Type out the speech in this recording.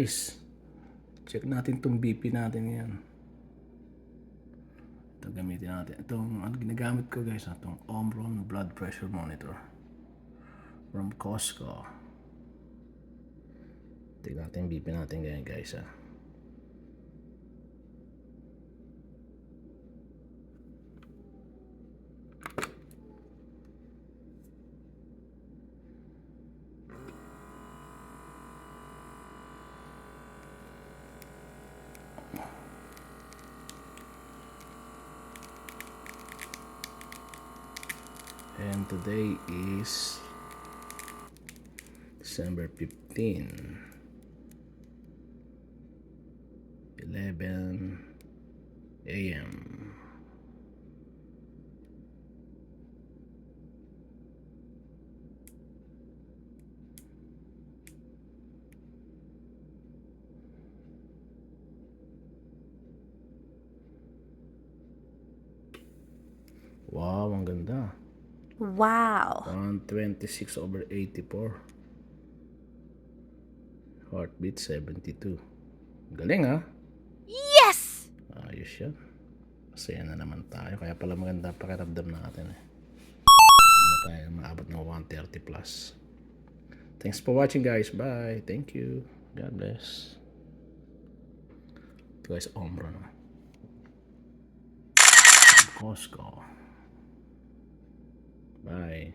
guys. Check natin tong BP natin ngayon. Ito gamitin natin. Itong ginagamit ko guys, itong Omron blood pressure monitor from Costco. Tignan natin BP natin ngayon guys ha. And today is December 15, 11 a.m. Wow, ang ganda. Wow. 126/84. Heartbeat 72. Galing ha? Yes! Ayos yan. Masaya na naman tayo. Kaya pala maganda pakiramdam natin eh. Hindi tayo maabot ng 130 plus. Thanks for watching guys. Bye. Thank you. God bless. Ito guys, Omron. Costco. Bye.